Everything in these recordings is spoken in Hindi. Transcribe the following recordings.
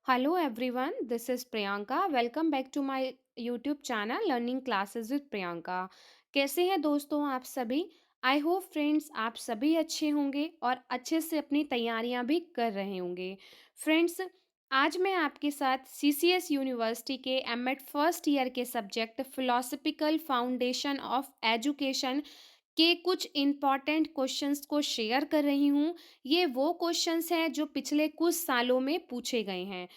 Hello everyone, this is Priyanka. Welcome back to my YouTube channel Learning Classes with Priyanka. कैसे हैं दोस्तों आप सभी? आई होप फ्रेंड्स आप सभी अच्छे होंगे और अच्छे से अपनी तैयारियां भी कर रहे होंगे। फ्रेंड्स, आज मैं आपके साथ सीसीएस यूनिवर्सिटी के एमएड फर्स्ट ईयर के subject philosophical foundation of education के कुछ इम्पॉर्टेंट क्वेश्चंस को शेयर कर रही हूँ। ये वो क्वेश्चंस हैं जो पिछले कुछ सालों में पूछे गए हैं।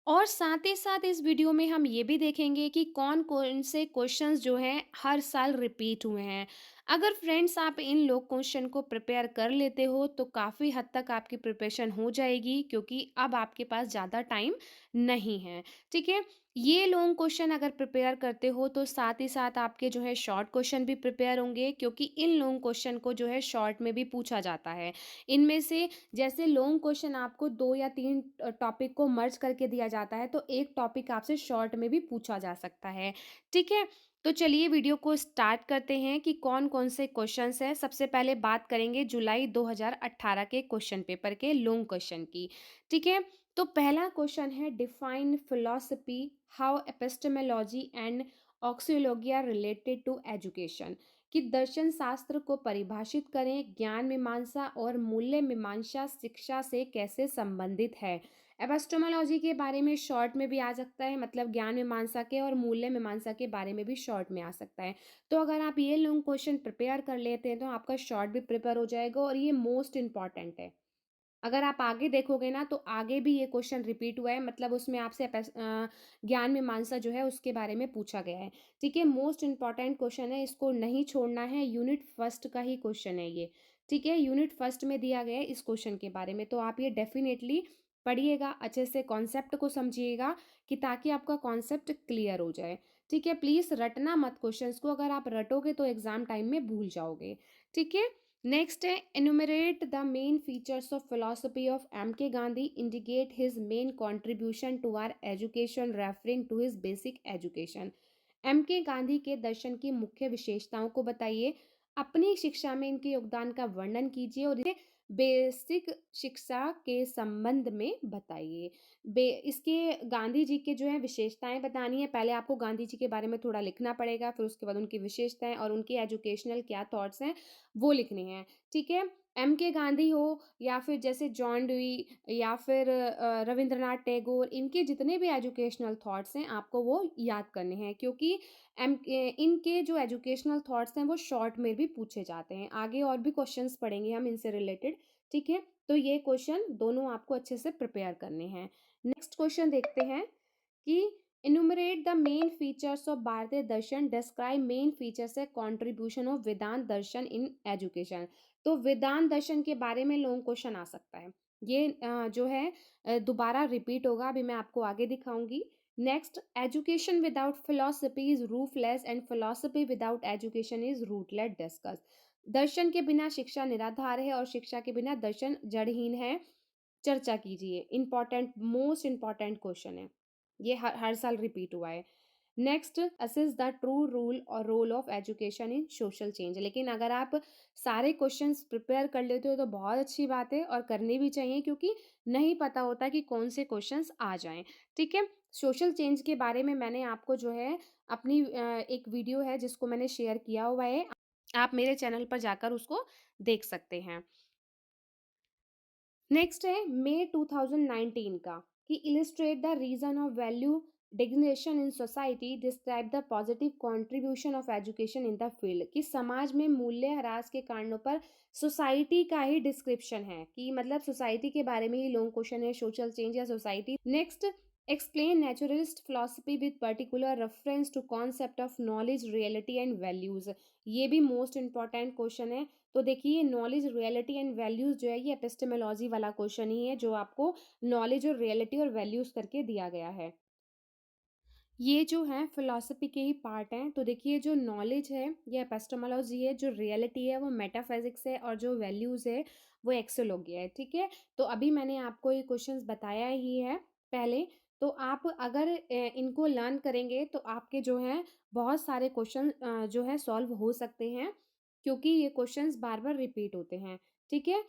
और साथ ही साथ इस वीडियो में हम ये भी देखेंगे कि कौन-कौन से क्वेश्चंस जो हैं हर साल रिपीट हुए हैं। अगर फ्रेंड्स आप इन लोग क्वेश्चन को प्रिपेयर कर लेते हो तो काफ़ी हद तक आपकी प्रिपरेशन हो जाएगी, क्योंकि अब आपके पास ज़्यादा टाइम नहीं है, ठीक है? ये लॉन्ग क्वेश्चन अगर प्रिपेयर करते हो तो साथ ही साथ आपके जो है शॉर्ट क्वेश्चन भी प्रिपेयर होंगे, क्योंकि इन लॉन्ग क्वेश्चन को जो है शॉर्ट में भी पूछा जाता है। इनमें से जैसे लॉन्ग क्वेश्चन आपको 2 या 3 टॉपिक को मर्ज करके दिया जाता है, तो एक टॉपिक आपसे शॉर्ट में भी पूछा जा सकता है, ठीक है? तो चलिए वीडियो को स्टार्ट करते हैं कि कौन-कौन से क्वेश्चन्स हैं। सबसे पहले बात करेंगे जुलाई 2018 के क्वेश्चन पेपर के लॉन्ग क्वेश्चन की, ठीक है? तो पहला क्वेश्चन है define philosophy, how epistemology and axiology are related to education. कि दर्शन शास्त्र को परिभाषित करें, ज्ञान मीमांसा और मूल्य मीमांसा शिक्षा से कैसे संबंधित है। एपिस्टेमोलॉजी के बारे में शॉर्ट में भी आ सकता है, मतलब ज्ञान मीमांसा के, और मूल्य मीमांसा के बारे में भी शॉर्ट में आ सकता है। तो अगर आप ये लॉन्ग क्वेश्चन प्रिपेयर कर लेते हैं तो आपका शॉर्ट भी प्रिपेयर हो जाएगा, और ये मोस्ट इंपॉर्टेंट है। अगर आप आगे देखोगे ना तो आगे भी ये क्वेश्चन रिपीट हुआ है, मतलब उसमें आपसे ज्ञान मीमांसा जो है उसके बारे में पूछा गया है, ठीक है? मोस्ट इंपॉर्टेंट क्वेश्चन है, इसको नहीं छोड़ना है। यूनिट फर्स्ट का ही क्वेश्चन है ये, ठीक है? यूनिट फर्स्ट में दिया गया है इस क्वेश्चन के बारे में, तो आप ये डेफिनेटली पढ़िएगा, अच्छे से कॉन्सेप्ट को समझिएगा, कि ताकि आपका कॉन्सेप्ट क्लियर हो जाए, ठीक है? प्लीज रटना मत क्वेश्चंस को, अगर आप रटोगे तो एग्जाम टाइम में भूल जाओगे, ठीक है? नेक्स्ट है enumerate the main features of philosophy of M.K. Gandhi, indicate his main contribution to our education referring to his basic education। M K Gandhi के दर्शन की मुख्य विशेषताओं को बताइए, अपनी शिक्षा में इनके योगदान का वर्णन कीजिए और इसे बेसिक शिक्षा के संबंध में बताइए। इसके गांधी जी के जो है विशेषताएं बतानी है। पहले आपको गांधी जी के बारे में थोड़ा लिखना पड़ेगा, फिर उसके बाद उनकी विशेषताएं और उनके एजुकेशनल क्या थॉट्स हैं वो लिखने हैं, ठीक है? एम के गांधी हो या फिर जैसे जॉन ड्यूई या फिर रविंद्रनाथ टैगोर, इनके जितने भी एजुकेशनल थॉट्स हैं आपको वो याद करने हैं, क्योंकि इनके जो एजुकेशनल थॉट्स हैं वो शॉर्ट में भी पूछे जाते हैं। आगे और भी क्वेश्चंस पढ़ेंगे हम इनसे रिलेटेड, ठीक है? तो ये क्वेश्चन दोनों आपको अच्छे से प्रिपेयर करने हैं। नेक्स्ट क्वेश्चन देखते हैं कि enumerate the main features of भारतीय दर्शन, describe main features है contribution of Vedanta Darshan in education। तो वेदांत दर्शन के बारे में लॉन्ग क्वेश्चन आ सकता है। ये जो है दोबारा रिपीट होगा, अभी मैं आपको आगे दिखाऊंगी। Next, education without philosophy is roofless and philosophy without education is rootless, discuss. दर्शन के बिना शिक्षा निराधार है और शिक्षा के बिना दर्शन जड़हीन है, चर्चा कीजिए। इंपॉर्टेंट, मोस्ट इंपॉर्टेंट क्वेश्चन है ये, हर साल रिपीट हुआ है। Next, assess the true rule और role of education in social change. लेकिन अगर आप सारे क्वेश्चंस प्रिपेयर कर लेते हो तो बहुत अच्छी बात है, और करनी भी चाहिए, क्योंकि नहीं पता होता कि कौन से क्वेश्चंस आ जाएं, ठीक है? सोशल चेंज के बारे में मैंने आपको जो है अपनी एक वीडियो है जिसको मैंने शेयर किया हुआ है, आप मेरे चैनल पर जाकर उसको देख सकते हैं। नेक्स्ट है मई 2019 का, कि illustrate the reason of value degeneration in society, describe the positive contribution of education in the field. कि समाज में मूल्य ह्रास के कारणों पर सोसाइटी का ही डिस्क्रिप्शन है, कि मतलब सोसाइटी के बारे में ही लॉन्ग क्वेश्चन है, सोशल चेंज या society. Next, explain naturalist philosophy with particular reference to concept of knowledge, reality and values. ये भी मोस्ट इंपॉर्टेंट क्वेश्चन है। तो देखिए, नॉलेज, रियलिटी एंड वैल्यूज जो है ये एपिस्टेमोलॉजी वाला क्वेश्चन ही है, जो आपको नॉलेज और रियलिटी और वैल्यूज करके दिया गया है। ये जो है फिलॉसफी के ही पार्ट हैं। तो देखिए, जो नॉलेज है ये एपिस्टेमोलॉजी है, जो रियलिटी है वो मेटाफिजिक्स है, और जो वैल्यूज है वो एक्सोलॉजी है, ठीक है? तो अभी मैंने आपको ये क्वेश्चंस बताया ही है पहले। तो आप अगर इनको लर्न करेंगे तो आपके जो है बहुत सारे क्वेश्चन जो है सॉल्व हो सकते हैं, क्योंकि ये क्वेश्चंस बार बार रिपीट होते हैं, ठीक है?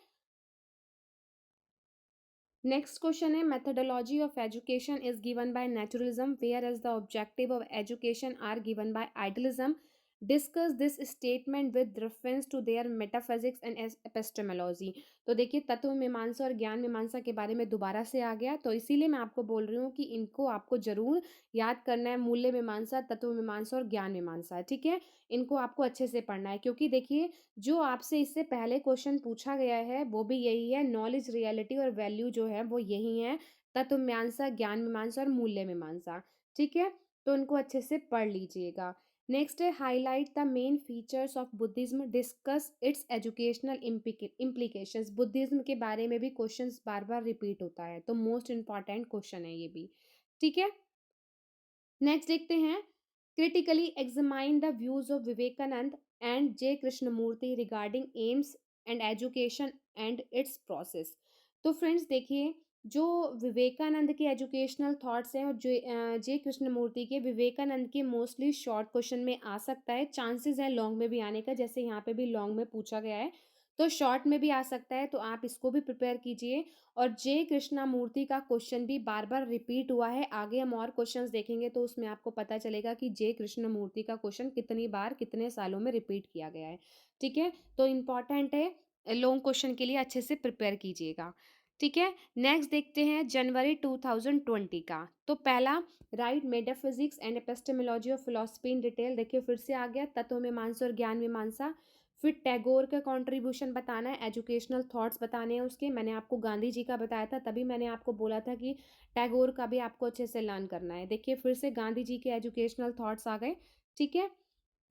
नेक्स्ट क्वेश्चन है methodology of education is given by naturalism whereas the objective of education are given by idealism. Discuss this statement with reference to their metaphysics and epistemology. तो देखिए तत्व मीमांसा और ज्ञान मीमांसा के बारे में दोबारा से आ गया, तो इसीलिए मैं आपको बोल रही हूँ कि इनको आपको जरूर याद करना है। मूल्य मीमांसा, तत्व मीमांसा और ज्ञान मीमांसा, ठीक है, इनको आपको अच्छे से पढ़ना है, क्योंकि देखिए जो आपसे इससे पहले क्वेश्चन पूछा गया है वो भी यही है। नॉलेज, रियलिटी और वैल्यू जो है वो यही है, तत्व मीमांसा, ज्ञान मीमांसा और मूल्य मीमांसा, ठीक है। तो इनको अच्छे से पढ़ लीजिएगा। नेक्स्ट है highlight the main features of Buddhism, discuss it's educational implications. Buddhism के बारे में भी क्वेश्चंस बार बार रिपीट होता है, तो मोस्ट इंपॉर्टेंट क्वेश्चन है ये भी, ठीक है। नेक्स्ट देखते हैं, critically examine the views of Vivekananda and J Krishnamurti regarding aims and education and its process. तो फ्रेंड्स देखिए, जो विवेकानंद के एजुकेशनल थॉट्स हैं और जे कृष्णमूर्ति के, विवेकानंद के मोस्टली शॉर्ट क्वेश्चन में आ सकता है, चांसेस है लॉन्ग में भी आने का, जैसे यहाँ पे भी लॉन्ग में पूछा गया है, तो शॉर्ट में भी आ सकता है, तो आप इसको भी प्रिपेयर कीजिए। और जे कृष्णामूर्ति का क्वेश्चन भी बार बार रिपीट हुआ है, आगे हम और क्वेश्चंस देखेंगे तो उसमें आपको पता चलेगा कि जे कृष्णामूर्ति का क्वेश्चन कितनी बार कितने सालों में रिपीट किया गया है, ठीक है। तो इम्पॉर्टेंट है, लॉन्ग क्वेश्चन के लिए अच्छे से प्रिपेयर कीजिएगा, ठीक है। नेक्स्ट देखते हैं जनवरी 2020 का। तो पहला, right metaphysics and epistemology of philosophy in detail. देखिए फिर से आ गया, तत्व मीमांसा और ज्ञान मीमांसा। फिर टैगोर का कंट्रीब्यूशन बताना है, एजुकेशनल थॉट्स बताने हैं उसके। मैंने आपको गांधी जी का बताया था, तभी मैंने आपको बोला था कि टैगोर का भी आपको अच्छे से लर्न करना है। देखिए फिर से गांधी जी के एजुकेशनल थॉट्स आ गए, ठीक है।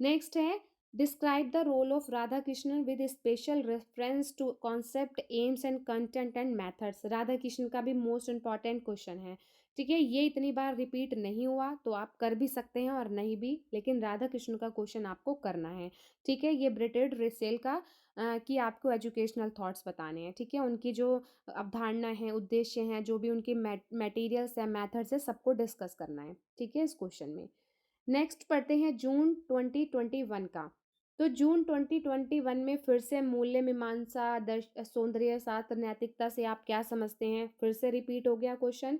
नेक्स्ट है, describe the role of Radhakrishnan with special reference to concept, aims and content and methods. Radha Krishna का भी मोस्ट इंपॉर्टेंट क्वेश्चन है, ठीक है। ये इतनी बार रिपीट नहीं हुआ तो आप कर भी सकते हैं और नहीं भी, लेकिन राधा कृष्ण का क्वेश्चन आपको करना है, ठीक है। ये ब्रिटेड रेसेल का कि आपको एजुकेशनल थॉट्स बताने हैं, ठीक है। उनकी जो अवधारणा है, उद्देश्य हैं, जो भी उनके मटेरियल्स है, मेथड्स है, सबको डिस्कस करना है, ठीक है, इस क्वेश्चन में। नेक्स्ट पढ़ते हैं जून 2021 का। तो जून 2021 में फिर से मूल्य मीमांसा, सौंदर्य शास्त्र, नैतिकता से आप क्या समझते हैं, फिर से रिपीट हो गया क्वेश्चन,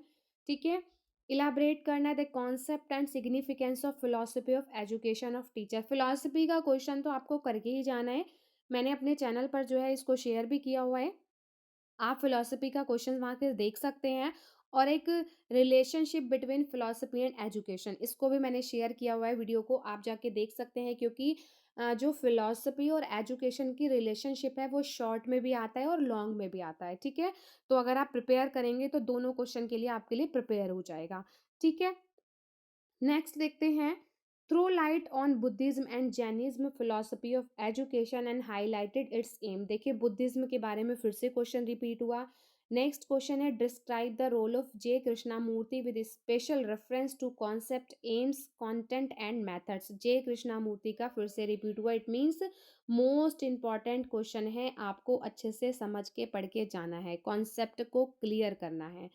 ठीक है। इलाबरेट करना है the concept and significance of philosophy of education of teacher. Philosophy का क्वेश्चन तो आपको करके ही जाना है, मैंने अपने चैनल पर जो है इसको शेयर भी किया हुआ है, आप फिलॉसफी का क्वेश्चन वहाँ के देख सकते हैं। और एक relationship between philosophy and education, इसको भी मैंने शेयर किया हुआ है वीडियो को, आप जाके देख सकते हैं, क्योंकि जो फिलॉसफी और एजुकेशन की रिलेशनशिप है वो शॉर्ट में भी आता है और लॉन्ग में भी आता है, ठीक है। तो अगर आप प्रिपेयर करेंगे तो दोनों क्वेश्चन के लिए आपके लिए प्रिपेयर हो जाएगा, ठीक है। नेक्स्ट देखते हैं, throw light on Buddhism and Jainism philosophy of education and highlighted its aim. देखिए बुद्धिज्म के बारे में फिर से क्वेश्चन रिपीट हुआ। नेक्स्ट क्वेश्चन है, describe the role of J Krishnamurti with special reference to concept, aims, content and methods. J Krishnamurti का फिर से रिपीट हुआ, it means most important question है, आपको अच्छे से समझ के पढ़ के जाना है, कॉन्सेप्ट को क्लियर करना है,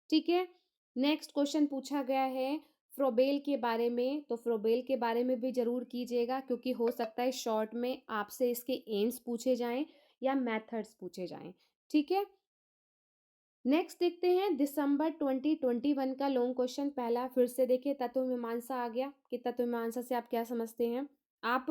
ठीक है। नेक्स्ट क्वेश्चन पूछा गया है फ्रोबेल के बारे में, तो फ्रोबेल के बारे में भी जरूर कीजिएगा, क्योंकि हो सकता है शॉर्ट में आपसे इसके एम्स पूछे जाएं या मेथड्स पूछे जाएं, ठीक है। नेक्स्ट देखते हैं दिसंबर 2021 का लॉन्ग क्वेश्चन। पहला फिर से देखिए, तत्व मीमांसा आ गया कि तत्व मीमांसा से आप क्या समझते हैं। आप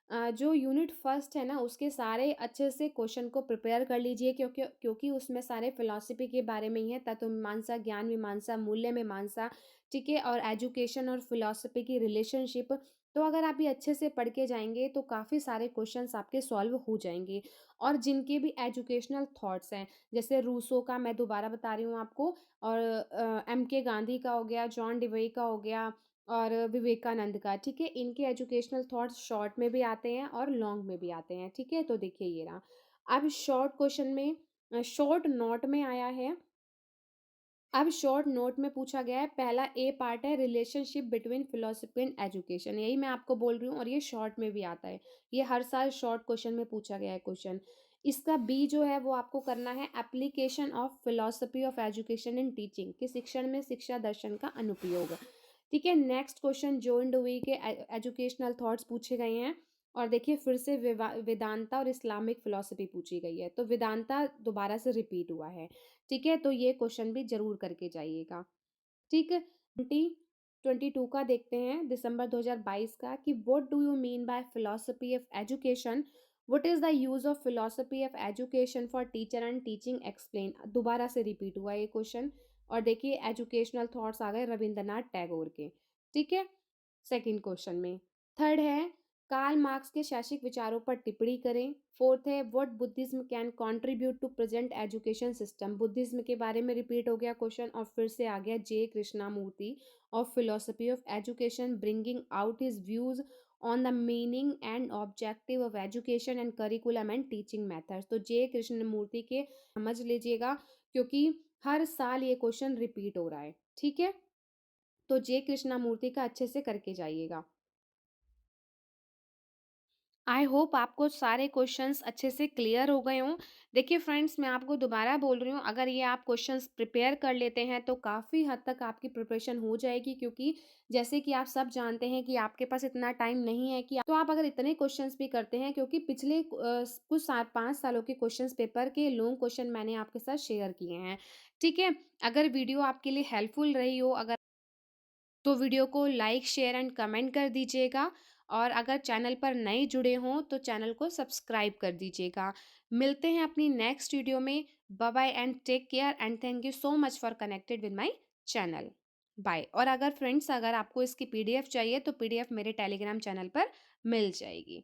जो यूनिट फर्स्ट है ना, उसके सारे अच्छे से क्वेश्चन को प्रिपेयर कर लीजिए, क्योंकि क्योंकि उसमें सारे फिलॉसफी के बारे में ही है, तत्व मीमांसा, ज्ञान मीमांसा, मूल्य मीमांसा, ठीक है, और एजुकेशन और फिलॉसफी की रिलेशनशिप। तो अगर आप ये अच्छे से पढ़ के जाएंगे तो काफ़ी सारे क्वेश्चंस आपके सॉल्व हो जाएंगे। और जिनके भी एजुकेशनल थॉट्स हैं, जैसे रूसो का मैं दोबारा बता रही हूँ आपको, और एम के गांधी का हो गया, जॉन डिवेई का हो गया, और विवेकानंद का, ठीक है, इनके एजुकेशनल थॉट्स शॉर्ट में भी आते हैं और लॉन्ग में भी आते हैं, ठीक है। तो देखिए ये रहा, अब शॉर्ट क्वेश्चन में, शॉर्ट नोट में आया है। अब शॉर्ट नोट में पूछा गया है, पहला ए पार्ट है relationship between philosophy and education, यही मैं आपको बोल रही हूँ, और ये शॉर्ट में भी आता है, ये हर साल शॉर्ट क्वेश्चन में पूछा गया है क्वेश्चन। इसका बी जो है वो आपको करना है, application of philosophy of education in teaching, कि शिक्षण में शिक्षा दर्शन का अनुप्रयोग, ठीक है। नेक्स्ट क्वेश्चन, जॉन डुवी के एजुकेशनल थॉट्स पूछे गए हैं। और देखिए फिर से वेदांता और इस्लामिक फिलॉसफी पूछी गई है, तो वेदांता दोबारा से रिपीट हुआ है। ठीक है, तो ये क्वेश्चन भी जरूर करके जाइएगा। ठीक है, 2022 का देखते हैं, दिसंबर 2022 का, कि what do you mean by philosophy of education, what is the use of philosophy of education for teacher and teaching, explain. दोबारा से रिपीट हुआ ये क्वेश्चन। और देखिए एजुकेशनल थॉट्स आ गए रविंद्रनाथ टैगोर के। ठीक है, सेकंड क्वेश्चन में। थर्ड है, कार्ल मार्क्स के शैक्षिक विचारों पर टिप्पणी करें। फोर्थ है, what Buddhism can contribute to present education system, Buddhism के बारे में रिपीट हो गया क्वेश्चन। और फिर से आ गया J Krishnamurti of philosophy of education, bringing out his views on the meaning and objective of education and curriculum and teaching methods. तो जे कृष्णमूर्ति के समझ लीजिएगा, क्योंकि हर साल ये क्वेश्चन रिपीट हो रहा है। ठीक है, तो जे कृष्णामूर्ति का अच्छे से करके जाइएगा। आई होप आपको सारे क्वेश्चंस अच्छे से क्लियर हो गए हों। देखिए फ्रेंड्स, मैं आपको दोबारा बोल रही हूँ, अगर ये आप क्वेश्चंस प्रिपेयर कर लेते हैं तो काफ़ी हद तक आपकी प्रिपरेशन हो जाएगी, क्योंकि जैसे कि आप सब जानते हैं कि आपके पास इतना टाइम नहीं है कि तो आप अगर इतने क्वेश्चंस भी करते हैं, क्योंकि पिछले कुछ 5 सालों के क्वेश्चंस पेपर के लॉन्ग क्वेश्चन मैंने आपके साथ शेयर किए हैं। ठीक है, अगर वीडियो आपके लिए हेल्पफुल रही हो, अगर तो वीडियो को लाइक शेयर एंड कमेंट कर दीजिएगा। और अगर चैनल पर नए जुड़े हों तो चैनल को सब्सक्राइब कर दीजिएगा। मिलते हैं अपनी नेक्स्ट वीडियो में। Bye bye and take care and thank you so much for connected with my channel. Bye. और अगर फ्रेंड्स, अगर आपको इसकी पीडीएफ चाहिए तो पीडीएफ मेरे टेलीग्राम चैनल पर मिल जाएगी।